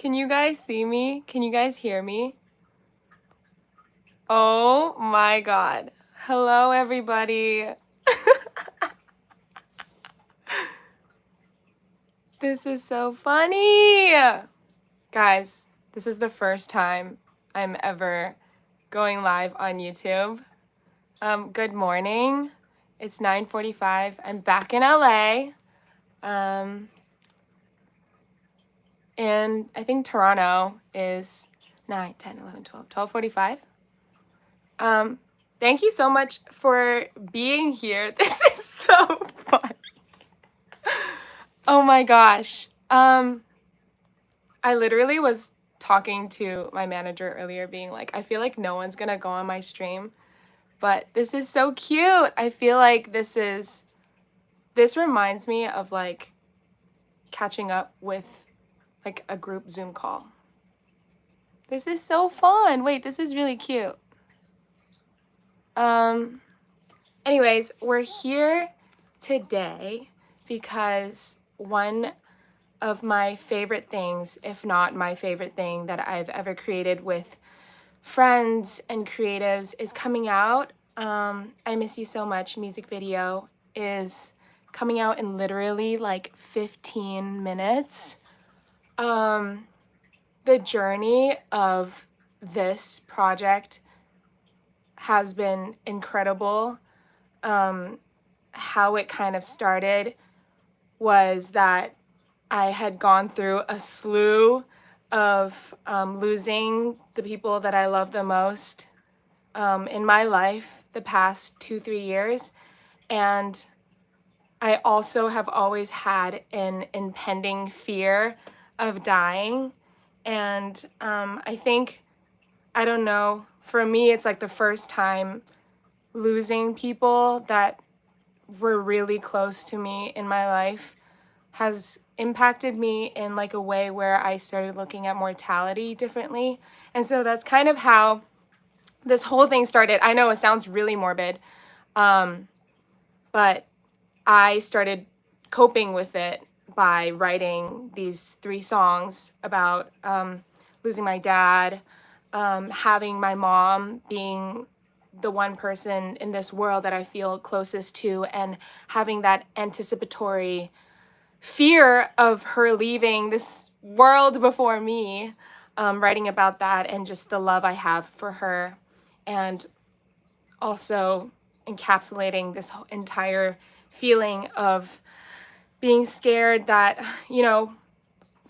Can you guys see me? Can you guys hear me? Oh my God. Hello, everybody. This is so funny. Guys, this is the first time I'm ever going live on YouTube. Good morning. It's 9:45. I'm back in LA. And I think Toronto is 9, 10, 11, 12, 12:45. Thank you so much for being here. This is so fun. Oh my gosh. I literally was talking to my manager earlier being like, I feel like no one's gonna go on my stream, but this is so cute. I feel like this reminds me of like catching up with like a group Zoom call. This is so fun. Wait, this is really cute. Anyways, we're here today because one of my favorite things, if not my favorite thing that I've ever created with friends and creatives is coming out. I Miss You So Much music video is coming out in literally like 15 minutes. The journey of this project has been incredible. How it kind of started was that I had gone through a slew of losing the people that I love the most in my life the past 2-3 years. And I also have always had an impending fear of dying. And I think, I don't know, for me, it's like the first time losing people that were really close to me in my life has impacted me in like a way where I started looking at mortality differently. And so that's kind of how this whole thing started. I know it sounds really morbid, but I started coping with it by writing these 3 songs about losing my dad, having my mom being the one person in this world that I feel closest to, and having that anticipatory fear of her leaving this world before me, writing about that and just the love I have for her, and also encapsulating this entire feeling of being scared that, you know,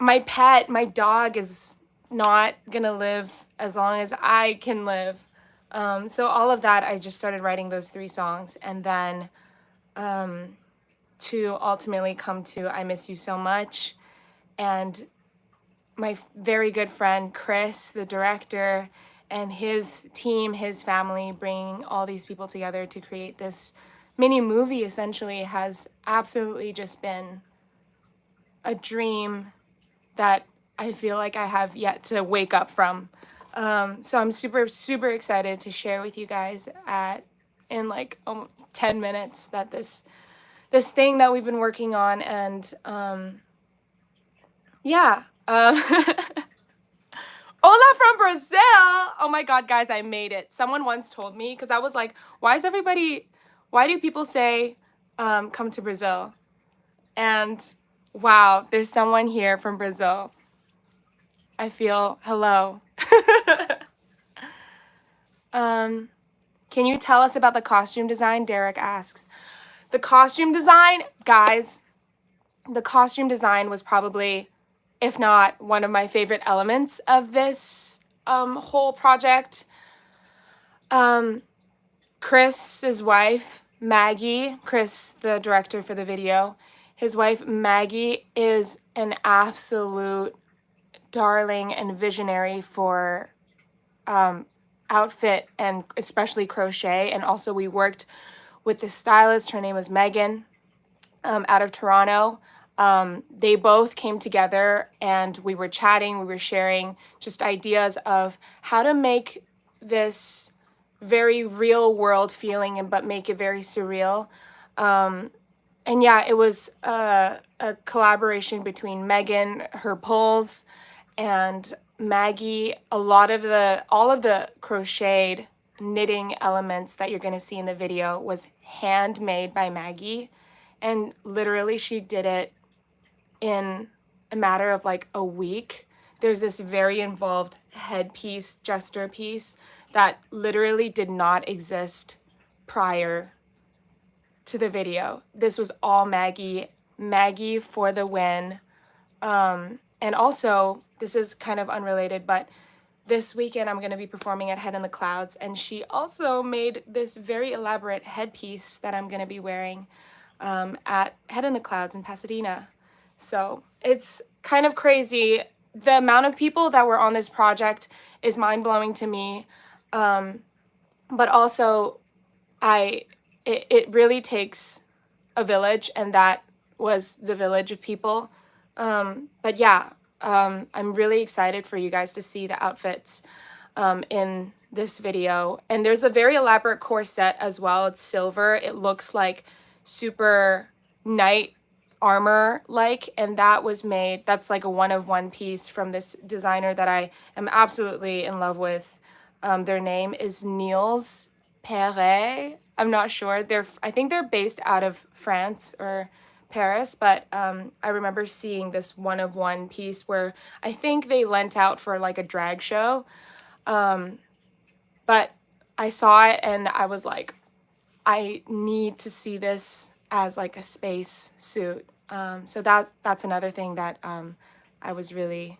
my pet, my dog is not gonna live as long as I can live. So all of that, I just started writing those 3 songs, and then to ultimately come to I Miss You So Much. And my very good friend Chris, the director, and his team, his family, bringing all these people together to create this mini movie essentially has absolutely just been a dream that I feel like I have yet to wake up from. So I'm super, super excited to share with you guys in like 10 minutes that this thing that we've been working on. And yeah. Hola from Brazil. Oh my God, guys, I made it. Someone once told me, because I was like, why do people say come to Brazil? And wow, there's someone here from Brazil. I feel hello. Can you tell us about the costume design? Derek asks. The costume design, guys, the costume design was probably, if not one of my favorite elements of this whole project. Chris's wife, Maggie, Chris, the director for the video, his wife, Maggie, is an absolute darling and visionary for outfit and especially crochet. And also we worked with the stylist. Her name was Megan, out of Toronto. They both came together and we were chatting, we were sharing just ideas of how to make this very real world feeling but make it very surreal. And yeah, it was a collaboration between Megan, her pulls, and Maggie, all of the crocheted knitting elements that you're going to see in the video was handmade by Maggie, and literally she did it in a matter of like a week. There's this very involved headpiece, gesture piece that literally did not exist prior to the video. This was all Maggie. Maggie for the win. And also, this is kind of unrelated, but this weekend I'm going to be performing at Head in the Clouds, and she also made this very elaborate headpiece that I'm going to be wearing at Head in the Clouds in Pasadena. So it's kind of crazy. The amount of people that were on this project is mind-blowing to me. But also, it really takes a village, and that was the village of people. But yeah, I'm really excited for you guys to see the outfits in this video. And there's a very elaborate corset as well. It's silver. It looks like super knight armor like, and that's like a one-of-one piece from this designer that I am absolutely in love with. Their name is Niels Perret. I'm not sure. I think they're based out of France or Paris, but I remember seeing this one-of-one piece where I think they lent out for like a drag show. But I saw it and I was like, I need to see this as like a space suit. So that's another thing that I was really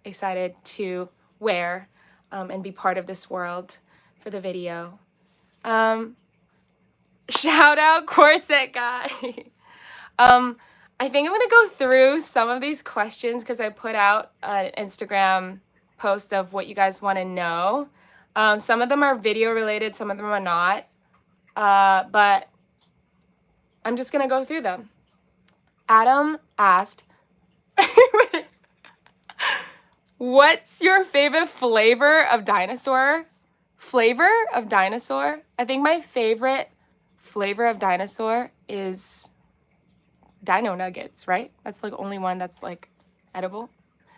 excited to wear and be part of this world for the video. Shout out corset guy. I think I'm gonna go through some of these questions because I put out an Instagram post of what you guys want to know. Some of them are video related, some of them are not. But I'm just gonna go through them. Adam asked, what's your favorite flavor of dinosaur? Flavor of dinosaur? I think my favorite flavor of dinosaur is dino nuggets, right? That's like the only one that's like edible.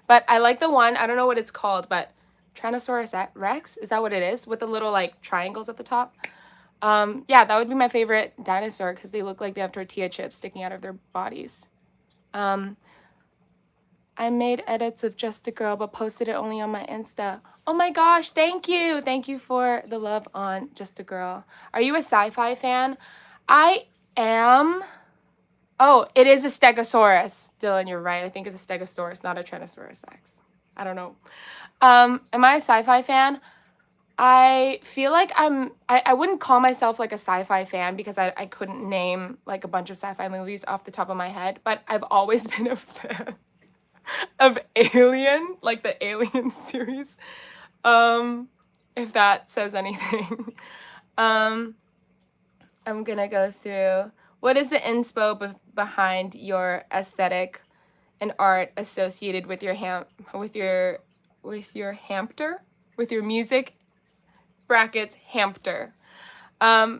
But I like the one, I don't know what it's called, but Tyrannosaurus Rex, is that what it is? With the little like triangles at the top? Yeah, that would be my favorite dinosaur because they look like they have tortilla chips sticking out of their bodies. I made edits of Just a Girl, but posted it only on my Insta. Oh my gosh, thank you. Thank you for the love on Just a Girl. Are you a sci-fi fan? I am. Oh, it is a Stegosaurus. Dylan, you're right. I think it's a Stegosaurus, not a Tyrannosaurus Rex. I don't know. Am I a sci-fi fan? I feel like I wouldn't call myself like a sci-fi fan because I couldn't name like a bunch of sci-fi movies off the top of my head, but I've always been a fan of Alien, like the Alien series, if that says anything. I'm gonna go through, what is the inspo behind your aesthetic and art associated with your hamster, with your music, brackets, hamster? I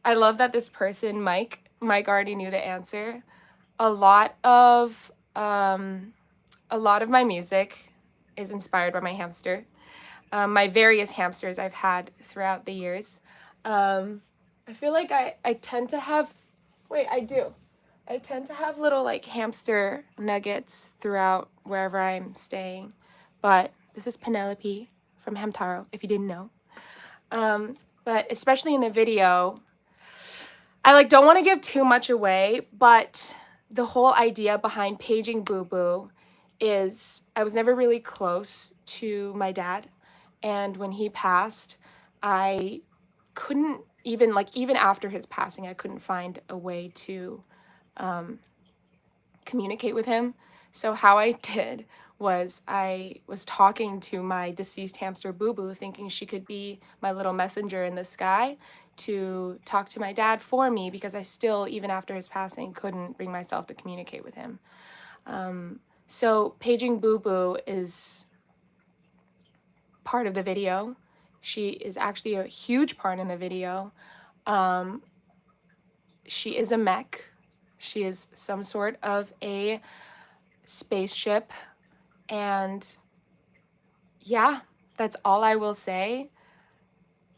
love that this person, Mike already knew the answer. A lot of my music is inspired by my hamster. My various hamsters I've had throughout the years. I feel like I tend to have, I tend to have little like hamster nuggets throughout wherever I'm staying. But this is Penelope from Hamtaro, if you didn't know. But especially in the video, I like don't want to give too much away, but the whole idea behind Paging Boo Boo is I was never really close to my dad, and when he passed, I couldn't even after his passing, I couldn't find a way to communicate with him. So how I did was I was talking to my deceased hamster Boo Boo, thinking she could be my little messenger in the sky to talk to my dad for me, because I still, even after his passing, couldn't bring myself to communicate with him. So Paging Boo Boo is part of the video. She is actually a huge part in the video. She is a mech. She is some sort of a spaceship, and yeah, that's all I will say.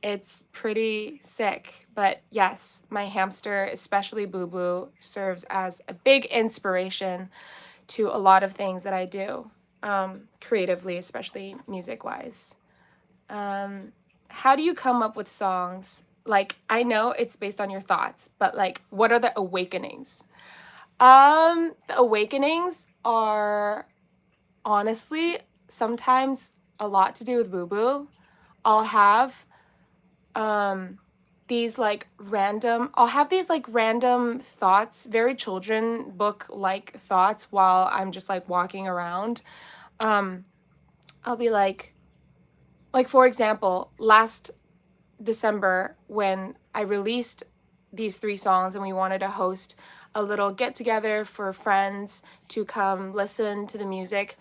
It's pretty sick. But yes, my hamster, especially Boo Boo, serves as a big inspiration to a lot of things that I do, creatively, especially music-wise. How do you come up with songs? Like, I know it's based on your thoughts, but like, what are the awakenings? The awakenings are honestly sometimes a lot to do with Boo Boo. I'll have I'll have these like random thoughts, very children book like thoughts while I'm just like walking around. I'll be like for example, last December when I released these 3 songs and we wanted to host a little get together for friends to come listen to the music.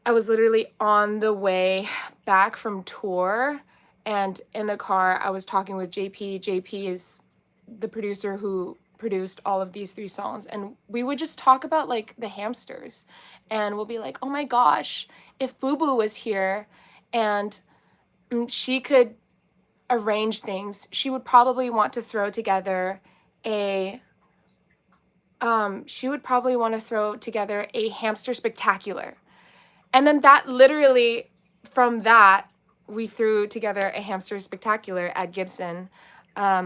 I was literally on the way back from tour, and in the car I was talking with JP. JP is the producer who produced all of these 3 songs, and we would just talk about like the hamsters, and we'll be like, oh my gosh, if Boo Boo was here and she could arrange things, she would probably want to throw together a hamster spectacular. And then that literally, from that, we threw together a hamster spectacular at Gibson,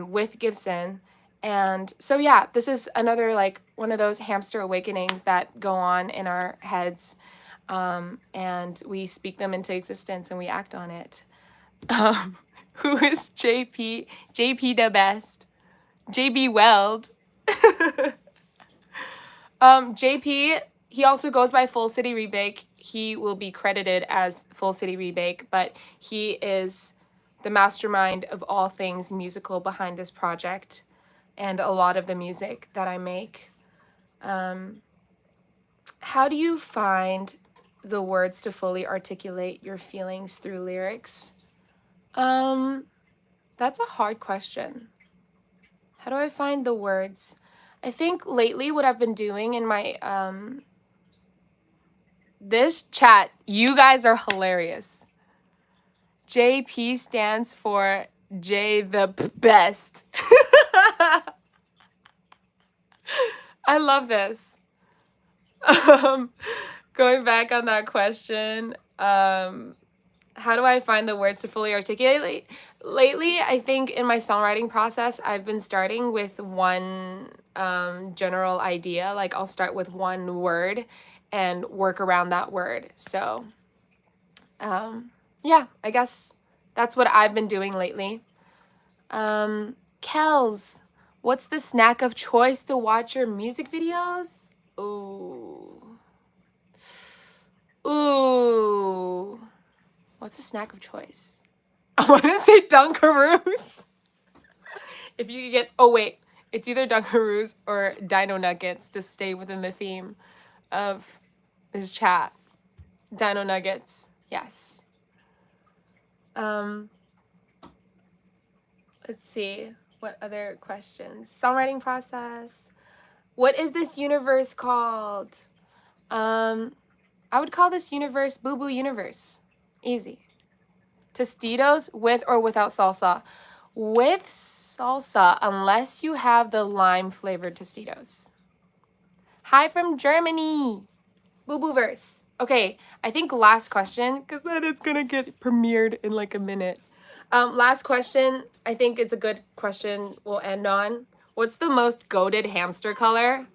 with Gibson. And so, yeah, this is another like one of those hamster awakenings that go on in our heads, and we speak them into existence and we act on it. Who is JP? JP the best. JB Weld. JP, he also goes by Full City Rebake. He will be credited as Full City Rebake, but he is the mastermind of all things musical behind this project and a lot of the music that I make. How do you find the words to fully articulate your feelings through lyrics? That's a hard question. How do I find the words? I think lately what I've been doing in my this chat, you guys are hilarious. JP stands for J the best. I love this. Going back on that question, how do I find the words to fully articulate? Lately, I think in my songwriting process, I've been starting with one general idea. Like I'll start with one word and work around that word. So, yeah, I guess that's what I've been doing lately. Kels, what's the snack of choice to watch your music videos? Ooh. What's a snack of choice? I want to say Dunkaroos. If you could get, oh wait, it's either Dunkaroos or Dino Nuggets to stay within the theme of this chat. Dino Nuggets, yes. Let's see, what other questions? Songwriting process. What is this universe called? I would call this universe Boo Boo Universe. Easy. Tostitos with or without salsa? With salsa, unless you have the lime flavored Tostitos. Hi from Germany. Boo Boo verse. Okay, I think last question, because then it's gonna get premiered in like a minute. Last question, I think it's a good question we'll end on. What's the most goated hamster color?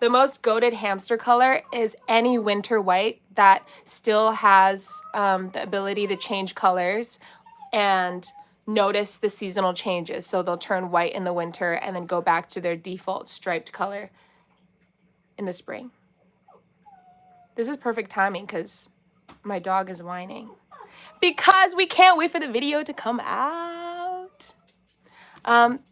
The most goated hamster color is any winter white that still has the ability to change colors and notice the seasonal changes. So they'll turn white in the winter and then go back to their default striped color in the spring. This is perfect timing because my dog is whining. Because we can't wait for the video to come out.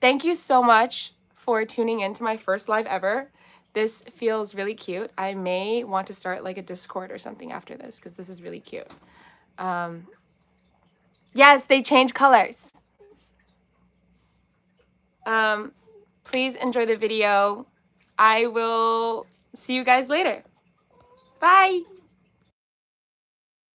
Thank you so much for tuning in to my first live ever. This feels really cute. I may want to start like a Discord or something after this because this is really cute. Yes, they change colors. Please enjoy the video. I will see you guys later. Bye.